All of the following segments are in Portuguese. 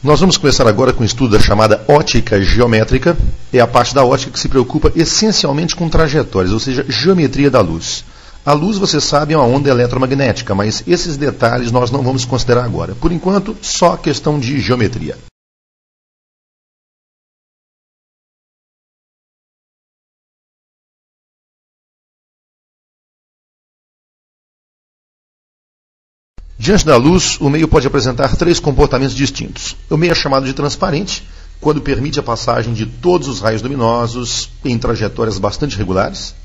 Nós vamos começar agora com o estudo da chamada ótica geométrica. É a parte da ótica que se preocupa essencialmente com trajetórias, ou seja, geometria da luz. A luz, você sabe, é uma onda eletromagnética, mas esses detalhes nós não vamos considerar agora. Por enquanto, só questão de geometria. Diante da luz, o meio pode apresentar três comportamentos distintos. O meio é chamado de transparente, quando permite a passagem de todos os raios luminosos em trajetórias bastante regulares.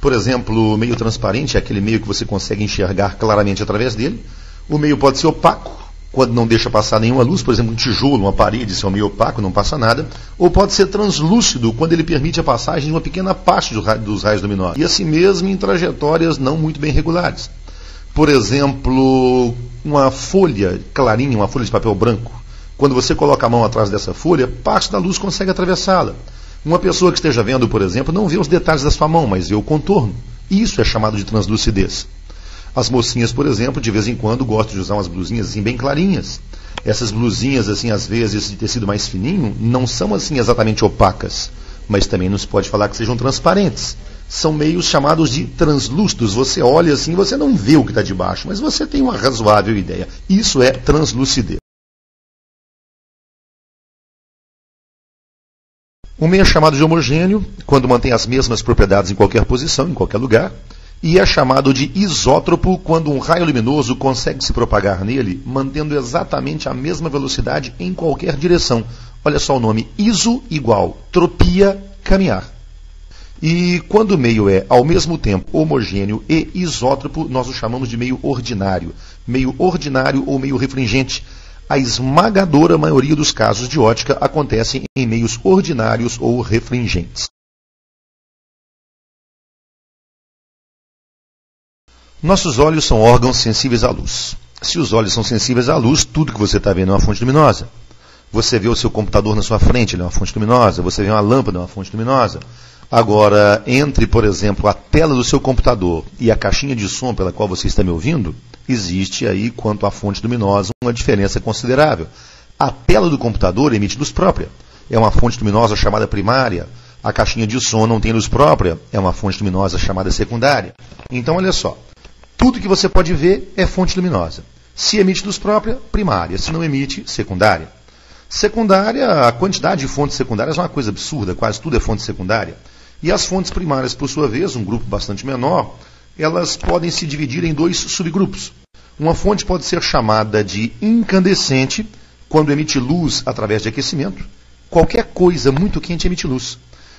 Por exemplo, o meio transparente é aquele meio que você consegue enxergar claramente através dele. O meio pode ser opaco, quando não deixa passar nenhuma luz, por exemplo, um tijolo, uma parede, se é um meio opaco, não passa nada. Ou pode ser translúcido, quando ele permite a passagem de uma pequena parte dos raios luminosos. E assim mesmo em trajetórias não muito bem regulares. Por exemplo, uma folha clarinha, uma folha de papel branco. Quando você coloca a mão atrás dessa folha, parte da luz consegue atravessá-la. Uma pessoa que esteja vendo, por exemplo, não vê os detalhes da sua mão, mas vê o contorno. Isso é chamado de translucidez. As mocinhas, por exemplo, de vez em quando gostam de usar umas blusinhas assim, bem clarinhas. Essas blusinhas, assim, às vezes de tecido mais fininho, não são assim exatamente opacas, mas também não se pode falar que sejam transparentes. São meios chamados de translúcidos. Você olha assim, você não vê o que está debaixo, mas você tem uma razoável ideia. Isso é translucidez. Um meio é chamado de homogêneo, quando mantém as mesmas propriedades em qualquer posição, em qualquer lugar. E é chamado de isótropo, quando um raio luminoso consegue se propagar nele, mantendo exatamente a mesma velocidade em qualquer direção. Olha só o nome, iso igual, tropia, caminhar. E quando o meio é, ao mesmo tempo, homogêneo e isótropo, nós o chamamos de meio ordinário. Meio ordinário ou meio refringente. A esmagadora maioria dos casos de ótica acontecem em meios ordinários ou refringentes. Nossos olhos são órgãos sensíveis à luz. Se os olhos são sensíveis à luz, tudo que você está vendo é uma fonte luminosa. Você vê o seu computador na sua frente, ele é uma fonte luminosa. Você vê uma lâmpada, é uma fonte luminosa. Agora, entre, por exemplo, a tela do seu computador e a caixinha de som pela qual você está me ouvindo, existe aí, quanto à fonte luminosa, uma diferença considerável. A tela do computador emite luz própria. É uma fonte luminosa chamada primária. A caixinha de som não tem luz própria. É uma fonte luminosa chamada secundária. Então, olha só. Tudo que você pode ver é fonte luminosa. Se emite luz própria, primária. Se não emite, secundária. Secundária, a quantidade de fontes secundárias é uma coisa absurda. Quase tudo é fonte secundária. E as fontes primárias, por sua vez, um grupo bastante menor, elas podem se dividir em dois subgrupos. Uma fonte pode ser chamada de incandescente, quando emite luz através de aquecimento. Qualquer coisa muito quente emite luz.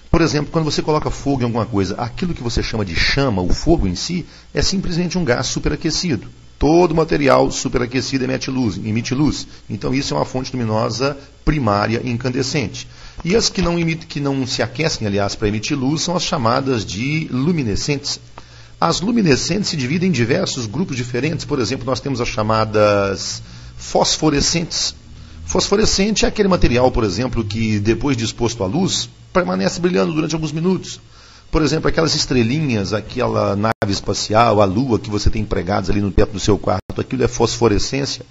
Por exemplo, quando você coloca fogo em alguma coisa, aquilo que você chama de chama, o fogo em si, é simplesmente um gás superaquecido. Todo material superaquecido emite luz. Então isso é uma fonte luminosa primária incandescente. E as que não se aquecem, aliás, para emitir luz, são as chamadas de luminescentes. As luminescentes se dividem em diversos grupos diferentes. Por exemplo, nós temos as chamadas fosforescentes. Fosforescente é aquele material, por exemplo, que depois de exposto à luz, permanece brilhando durante alguns minutos. Por exemplo, aquelas estrelinhas, aquela nave espacial, a lua que você tem empregadas ali no teto do seu quarto, aquilo é fosforescência.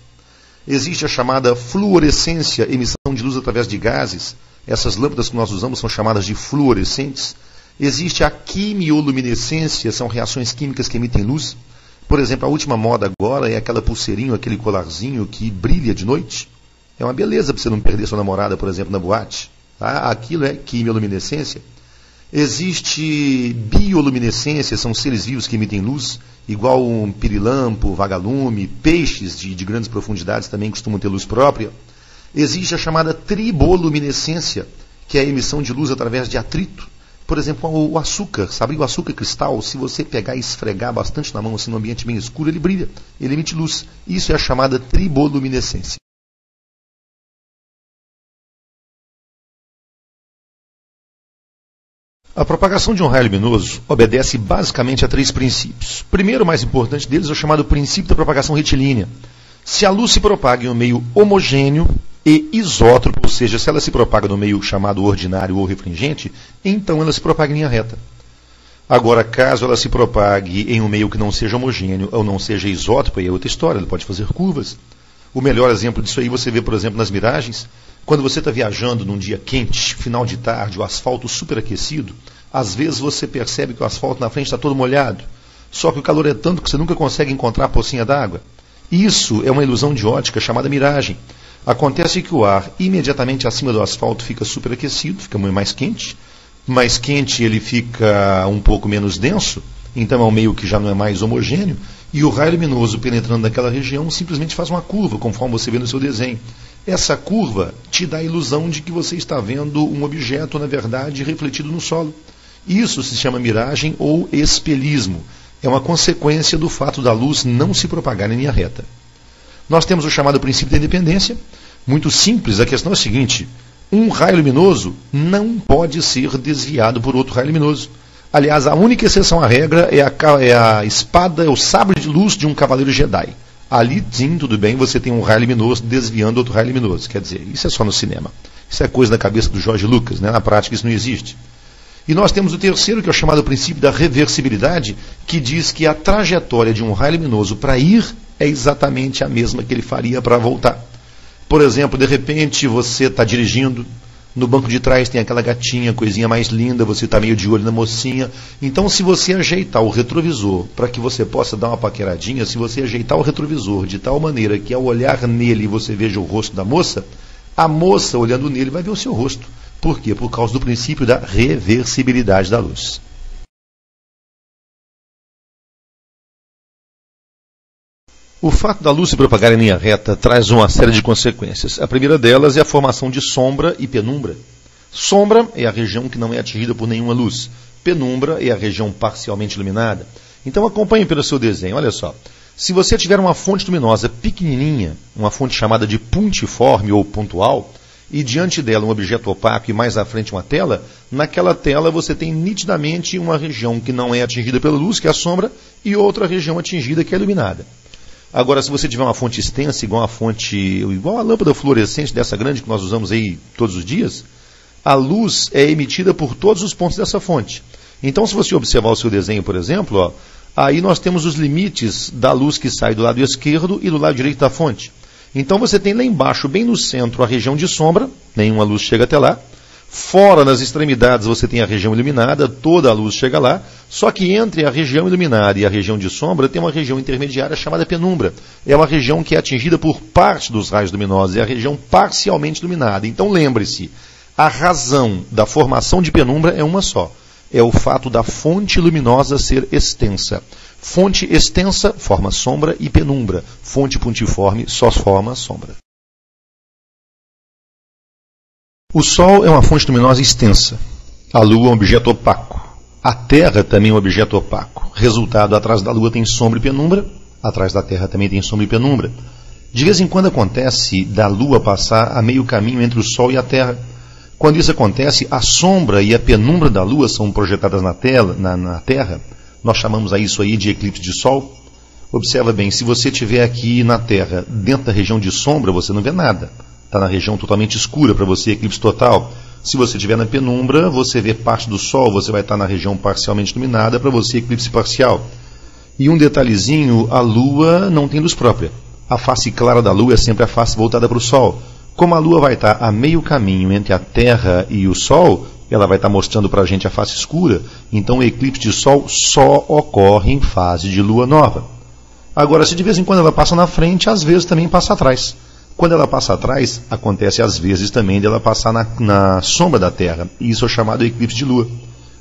Existe a chamada fluorescência, emissão de luz através de gases. Essas lâmpadas que nós usamos são chamadas de fluorescentes. Existe a quimioluminescência, são reações químicas que emitem luz. Por exemplo, a última moda agora é aquela pulseirinho, aquele colarzinho que brilha de noite. É uma beleza para você não perder sua namorada, por exemplo, na boate. Tá? Aquilo é quimioluminescência. Existe bioluminescência, são seres vivos que emitem luz, igual um pirilampo, vagalume, peixes de grandes profundidades também costumam ter luz própria. Existe a chamada triboluminescência, que é a emissão de luz através de atrito. Por exemplo, o açúcar, sabe o açúcar cristal? Se você pegar e esfregar bastante na mão, assim, num ambiente bem escuro, ele brilha, ele emite luz. Isso é a chamada triboluminescência. A propagação de um raio luminoso obedece basicamente a três princípios. O primeiro, mais importante deles, é o chamado princípio da propagação retilínea. Se a luz se propaga em um meio homogêneo e isótropo, ou seja, se ela se propaga no meio chamado ordinário ou refringente, então ela se propaga em linha reta. Agora, caso ela se propague em um meio que não seja homogêneo ou não seja isótropo, aí é outra história, ela pode fazer curvas. O melhor exemplo disso aí você vê, por exemplo, nas miragens. Quando você está viajando num dia quente, final de tarde, o asfalto superaquecido, às vezes você percebe que o asfalto na frente está todo molhado. Só que o calor é tanto que você nunca consegue encontrar a pocinha d'água. Isso é uma ilusão de ótica chamada miragem. Acontece que o ar imediatamente acima do asfalto fica superaquecido, fica muito mais quente. Mais quente ele fica um pouco menos denso, então é um meio que já não é mais homogêneo, e o raio luminoso penetrando naquela região simplesmente faz uma curva, conforme você vê no seu desenho. Essa curva te dá a ilusão de que você está vendo um objeto, na verdade, refletido no solo. Isso se chama miragem ou espelhismo. É uma consequência do fato da luz não se propagar em linha reta. Nós temos o chamado princípio da independência. Muito simples, a questão é a seguinte: um raio luminoso não pode ser desviado por outro raio luminoso. Aliás, a única exceção à regra é a espada, é o sabre de luz de um cavaleiro Jedi. Ali, sim, tudo bem, você tem um raio luminoso desviando outro raio luminoso. Quer dizer, isso é só no cinema. Isso é coisa da cabeça do George Lucas, né? Na prática isso não existe. E nós temos o terceiro, que é o chamado princípio da reversibilidade, que diz que a trajetória de um raio luminoso para ir é exatamente a mesma que ele faria para voltar. Por exemplo, de repente você está dirigindo, no banco de trás tem aquela gatinha, coisinha mais linda, você está meio de olho na mocinha. Então, se você ajeitar o retrovisor para que você possa dar uma paqueradinha, se você ajeitar o retrovisor de tal maneira que ao olhar nele você veja o rosto da moça, a moça olhando nele vai ver o seu rosto. Por quê? Por causa do princípio da reversibilidade da luz. O fato da luz se propagar em linha reta traz uma série de consequências. A primeira delas é a formação de sombra e penumbra. Sombra é a região que não é atingida por nenhuma luz. Penumbra é a região parcialmente iluminada. Então acompanhe pelo seu desenho. Olha só. Se você tiver uma fonte luminosa pequenininha, uma fonte chamada de puntiforme ou pontual, e diante dela um objeto opaco e mais à frente uma tela, naquela tela você tem nitidamente uma região que não é atingida pela luz, que é a sombra, e outra região atingida, que é iluminada. Agora, se você tiver uma fonte extensa, igual a lâmpada fluorescente dessa grande que nós usamos aí todos os dias, a luz é emitida por todos os pontos dessa fonte. Então, se você observar o seu desenho, por exemplo, aí nós temos os limites da luz que sai do lado esquerdo e do lado direito da fonte. Então você tem lá embaixo, bem no centro, a região de sombra, nenhuma luz chega até lá. Fora, nas extremidades, você tem a região iluminada, toda a luz chega lá. Só que entre a região iluminada e a região de sombra tem uma região intermediária chamada penumbra. É uma região que é atingida por parte dos raios luminosos, é a região parcialmente iluminada. Então lembre-se, a razão da formação de penumbra é uma só. É o fato da fonte luminosa ser extensa. Fonte extensa forma sombra e penumbra. Fonte puntiforme só forma sombra. O Sol é uma fonte luminosa extensa. A Lua é um objeto opaco. A Terra também é um objeto opaco. Resultado, atrás da Lua tem sombra e penumbra. Atrás da Terra também tem sombra e penumbra. De vez em quando acontece da Lua passar a meio caminho entre o Sol e a Terra. Quando isso acontece, a sombra e a penumbra da Lua são projetadas na Terra. Nós chamamos isso aí de eclipse de Sol. Observa bem, se você estiver aqui na Terra, dentro da região de sombra, você não vê nada. Está na região totalmente escura, para você eclipse total. Se você estiver na penumbra, você vê parte do Sol, você vai estar na região parcialmente iluminada, para você eclipse parcial. E um detalhezinho, a Lua não tem luz própria. A face clara da Lua é sempre a face voltada para o Sol. Como a Lua vai estar a meio caminho entre a Terra e o Sol, ela vai estar mostrando para a gente a face escura, então o eclipse de Sol só ocorre em fase de Lua nova. Agora, se de vez em quando ela passa na frente, às vezes também passa atrás. Quando ela passa atrás, acontece às vezes também dela passar na sombra da Terra. E isso é chamado eclipse de Lua.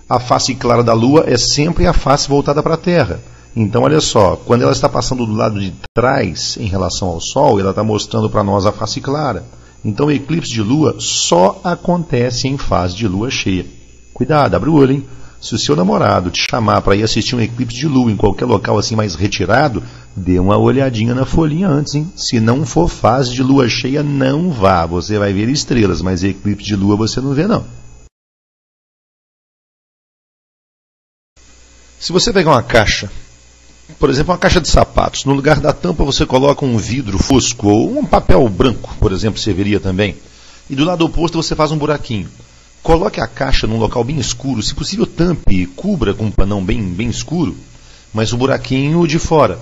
A face clara da Lua é sempre a face voltada para a Terra. Então, olha só, quando ela está passando do lado de trás em relação ao Sol, ela está mostrando para nós a face clara. Então, o eclipse de Lua só acontece em fase de Lua cheia. Cuidado, abre o olho, hein? Se o seu namorado te chamar para ir assistir um eclipse de Lua em qualquer local assim mais retirado, dê uma olhadinha na folhinha antes, hein? Se não for fase de Lua cheia, não vá. Você vai ver estrelas, mas eclipse de Lua você não vê, não. Se você pegar uma caixa, por exemplo, uma caixa de sapatos, no lugar da tampa você coloca um vidro fosco ou um papel branco, por exemplo, serviria também. E do lado oposto você faz um buraquinho. Coloque a caixa num local bem escuro, se possível tampe, cubra com um panão bem escuro, mas o buraquinho de fora.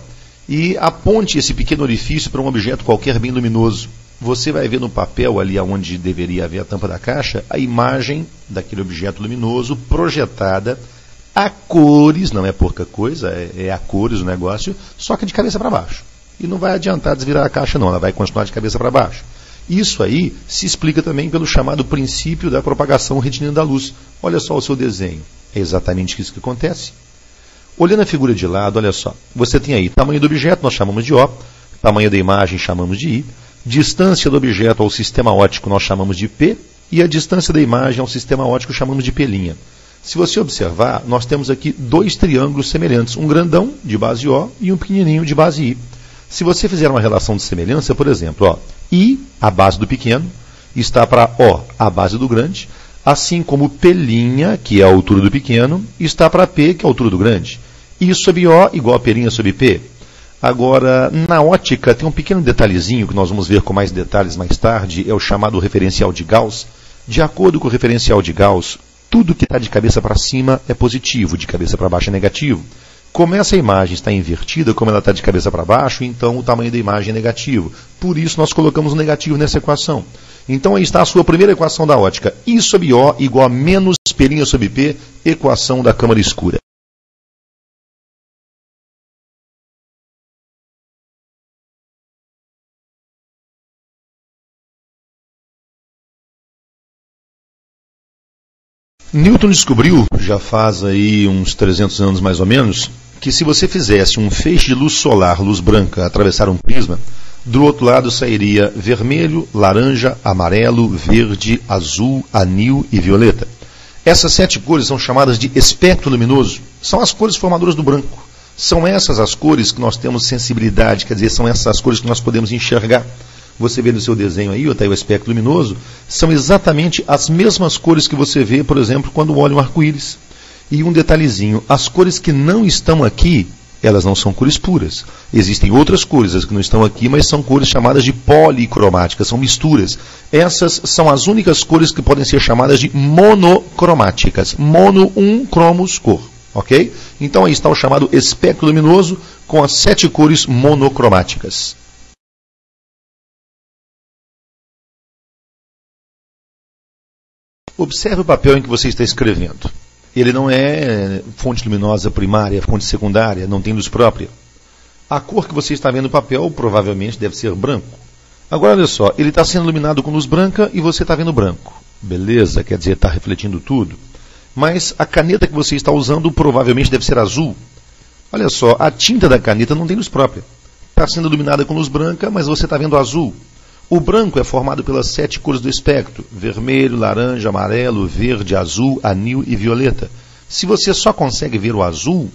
e aponte esse pequeno orifício para um objeto qualquer bem luminoso. Você vai ver no papel, ali onde deveria haver a tampa da caixa, a imagem daquele objeto luminoso projetada a cores, não é pouca coisa, é a cores o negócio, só que de cabeça para baixo. E não vai adiantar desvirar a caixa não, ela vai continuar de cabeça para baixo. Isso aí se explica também pelo chamado princípio da propagação retilínea da luz. Olha só o seu desenho, é exatamente isso que acontece. Olhando a figura de lado, olha só, você tem aí tamanho do objeto, nós chamamos de O, tamanho da imagem chamamos de I, distância do objeto ao sistema óptico nós chamamos de P, e a distância da imagem ao sistema óptico chamamos de P'. Se você observar, nós temos aqui dois triângulos semelhantes, um grandão de base O e um pequenininho de base I. Se você fizer uma relação de semelhança, por exemplo, ó, I, a base do pequeno, está para O, a base do grande, assim como P', que é a altura do pequeno, está para P, que é a altura do grande. I sobre O igual a P' sobre P. Agora, na ótica, tem um pequeno detalhezinho que nós vamos ver com mais detalhes mais tarde, é o chamado referencial de Gauss. De acordo com o referencial de Gauss, tudo que está de cabeça para cima é positivo, de cabeça para baixo é negativo. Como essa imagem está invertida, como ela está de cabeça para baixo, então o tamanho da imagem é negativo. Por isso nós colocamos um negativo nessa equação. Então aí está a sua primeira equação da ótica. I sobre O igual a menos P' sobre P, equação da câmara escura. Newton descobriu, já faz aí uns 300 anos mais ou menos, que se você fizesse um feixe de luz solar, luz branca, atravessar um prisma, do outro lado sairia vermelho, laranja, amarelo, verde, azul, anil e violeta. Essas 7 cores são chamadas de espectro luminoso. São as cores formadoras do branco. São essas as cores que nós temos sensibilidade, quer dizer, são essas as cores que nós podemos enxergar. Você vê no seu desenho aí, está aí o espectro luminoso, são exatamente as mesmas cores que você vê, por exemplo, quando olha um arco-íris. E um detalhezinho, as cores que não estão aqui, elas não são cores puras. Existem outras cores, as que não estão aqui, mas são cores chamadas de policromáticas, são misturas. Essas são as únicas cores que podem ser chamadas de monocromáticas. Mono, cromos, cor. Ok? Então aí está o chamado espectro luminoso com as 7 cores monocromáticas. Observe o papel em que você está escrevendo. Ele não é fonte luminosa primária, fonte secundária, não tem luz própria. A cor que você está vendo no papel provavelmente deve ser branco. Agora olha só, ele está sendo iluminado com luz branca e você está vendo branco. Beleza, quer dizer, está refletindo tudo. Mas a caneta que você está usando provavelmente deve ser azul. Olha só, a tinta da caneta não tem luz própria. Está sendo iluminada com luz branca, mas você está vendo azul. O branco é formado pelas 7 cores do espectro, vermelho, laranja, amarelo, verde, azul, anil e violeta. Se você só consegue ver o azul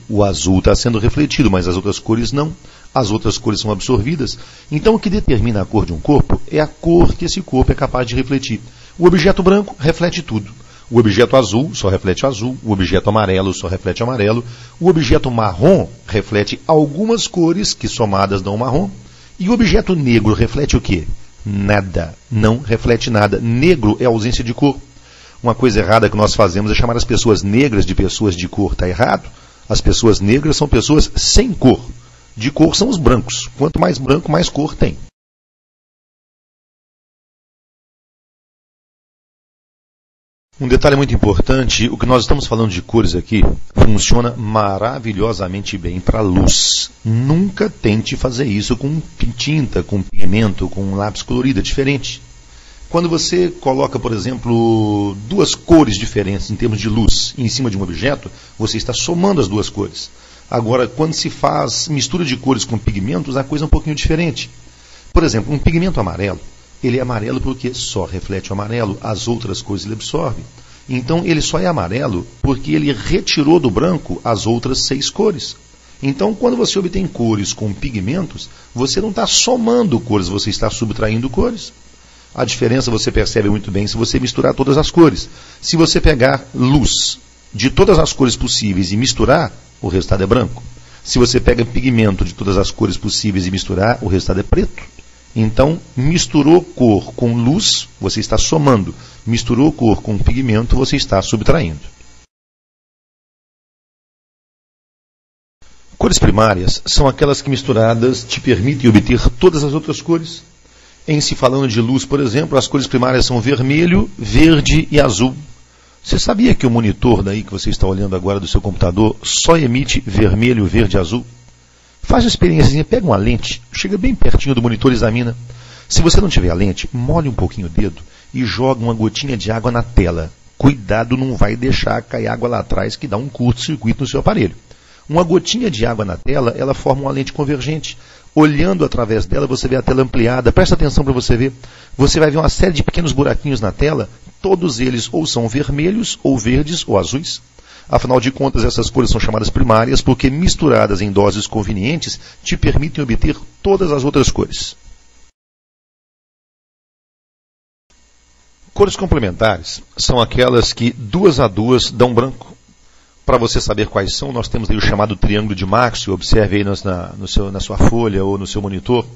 está sendo refletido, mas as outras cores não. As outras cores são absorvidas. Então o que determina a cor de um corpo é a cor que esse corpo é capaz de refletir. O objeto branco reflete tudo. O objeto azul só reflete azul, o objeto amarelo só reflete amarelo, o objeto marrom reflete algumas cores que somadas dão marrom, e o objeto negro reflete o quê? Nada, não reflete nada. Negro é ausência de cor. Uma coisa errada que nós fazemos é chamar as pessoas negras de pessoas de cor. Está errado. As pessoas negras são pessoas sem cor. De cor são os brancos. Quanto mais branco, mais cor tem. Um detalhe muito importante, o que nós estamos falando de cores aqui funciona maravilhosamente bem para a luz. Nunca tente fazer isso com tinta, com pigmento, com um lápis colorido, é diferente. Quando você coloca, por exemplo, 2 cores diferentes em termos de luz em cima de um objeto, você está somando as 2 cores. Agora, quando se faz mistura de cores com pigmentos, a coisa é um pouquinho diferente. Por exemplo, um pigmento amarelo. Ele é amarelo porque só reflete o amarelo, as outras cores ele absorve. Então ele só é amarelo porque ele retirou do branco as outras 6 cores. Então quando você obtém cores com pigmentos, você não está somando cores, você está subtraindo cores. A diferença você percebe muito bem se você misturar todas as cores. Se você pegar luz de todas as cores possíveis e misturar, o resultado é branco. Se você pega pigmento de todas as cores possíveis e misturar, o resultado é preto. Então, misturou cor com luz, você está somando. Misturou cor com pigmento, você está subtraindo. Cores primárias são aquelas que misturadas te permitem obter todas as outras cores. Em se falando de luz, por exemplo, as cores primárias são vermelho, verde e azul. Você sabia que o monitor daí que você está olhando agora do seu computador só emite vermelho, verde e azul? Faz uma experiência, pega uma lente, chega bem pertinho do monitor e examina. Se você não tiver a lente, molhe um pouquinho o dedo e joga uma gotinha de água na tela. Cuidado, não vai deixar cair água lá atrás que dá um curto-circuito no seu aparelho. Uma gotinha de água na tela, ela forma uma lente convergente. Olhando através dela, você vê a tela ampliada. Presta atenção para você ver. Você vai ver uma série de pequenos buraquinhos na tela. Todos eles ou são vermelhos, ou verdes, ou azuis. Afinal de contas, essas cores são chamadas primárias porque, misturadas em doses convenientes, te permitem obter todas as outras cores. Cores complementares são aquelas que, duas a duas, dão branco. Para você saber quais são, nós temos aí o chamado triângulo de Maxwell. Observe aí na sua folha ou no seu monitor.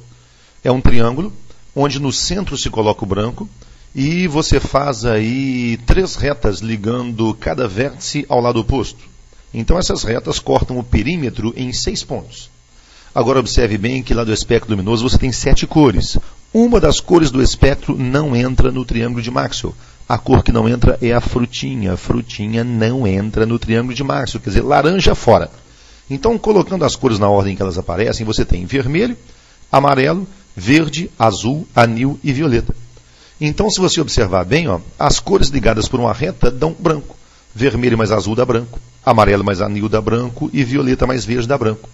É um triângulo onde no centro se coloca o branco e você faz aí 3 retas ligando cada vértice ao lado oposto. Então essas retas cortam o perímetro em 6 pontos. Agora observe bem que lá do espectro luminoso você tem 7 cores. Uma das cores do espectro não entra no triângulo de Maxwell. A cor que não entra é a frutinha. A frutinha não entra no triângulo de Maxwell, quer dizer, laranja fora. Então, colocando as cores na ordem que elas aparecem, você tem vermelho, amarelo, verde, azul, anil e violeta. Então, se você observar bem, as cores ligadas por uma reta dão branco. Vermelho mais azul dá branco, amarelo mais anil dá branco e violeta mais verde dá branco.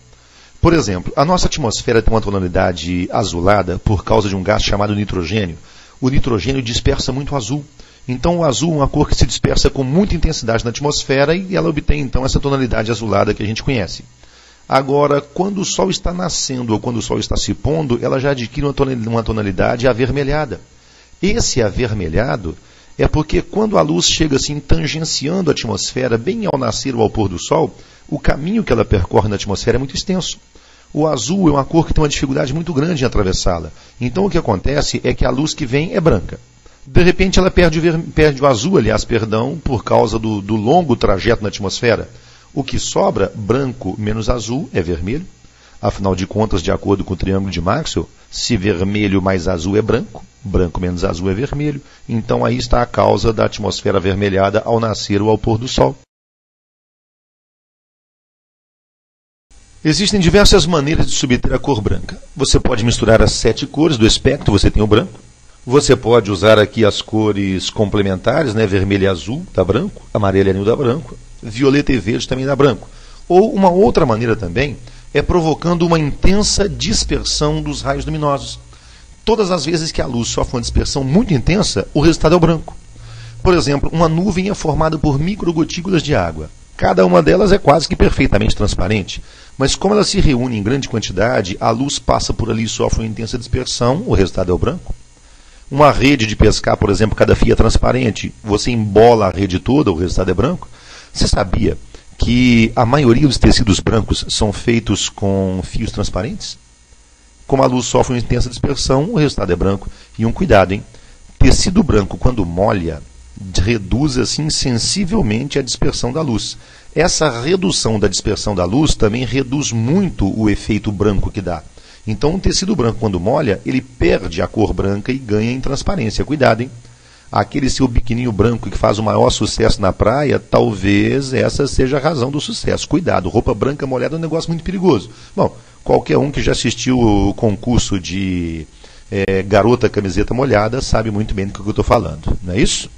Por exemplo, a nossa atmosfera tem uma tonalidade azulada por causa de um gás chamado nitrogênio. O nitrogênio dispersa muito azul. Então o azul é uma cor que se dispersa com muita intensidade na atmosfera e ela obtém então essa tonalidade azulada que a gente conhece. Agora, quando o Sol está nascendo ou quando o Sol está se pondo, ela já adquire uma tonalidade avermelhada. Esse avermelhado é porque quando a luz chega assim tangenciando a atmosfera bem ao nascer ou ao pôr do Sol, o caminho que ela percorre na atmosfera é muito extenso. O azul é uma cor que tem uma dificuldade muito grande em atravessá-la. Então o que acontece é que a luz que vem é branca. De repente ela perde o azul, por causa do longo trajeto na atmosfera. O que sobra, branco menos azul, é vermelho. Afinal de contas, de acordo com o triângulo de Maxwell, se vermelho mais azul é branco, branco menos azul é vermelho. Então aí está a causa da atmosfera avermelhada ao nascer ou ao pôr do Sol. Existem diversas maneiras de se obter a cor branca. Você pode misturar as 7 cores do espectro, você tem o branco. Você pode usar aqui as cores complementares, vermelho e azul dá branco, amarelo e anil dá branco, violeta e verde também dá branco. Ou uma outra maneira também é provocando uma intensa dispersão dos raios luminosos. Todas as vezes que a luz sofre uma dispersão muito intensa, o resultado é o branco. Por exemplo, uma nuvem é formada por microgotículas de água. Cada uma delas é quase que perfeitamente transparente, mas como elas se reúnem em grande quantidade, a luz passa por ali e sofre uma intensa dispersão, o resultado é o branco. Uma rede de pescar, por exemplo, cada fio é transparente, você embola a rede toda, o resultado é branco. Você sabia que a maioria dos tecidos brancos são feitos com fios transparentes? Como a luz sofre uma intensa dispersão, o resultado é branco. E um cuidado, hein? Tecido branco, quando molha, reduz assim sensivelmente a dispersão da luz. Essa redução da dispersão da luz também reduz muito o efeito branco que dá. Então, um tecido branco, quando molha, ele perde a cor branca e ganha em transparência. Cuidado, hein? Aquele seu biquininho branco que faz o maior sucesso na praia, talvez essa seja a razão do sucesso. Cuidado, roupa branca molhada é um negócio muito perigoso. Bom, qualquer um que já assistiu o concurso de garota camiseta molhada sabe muito bem do que eu estou falando, não é isso?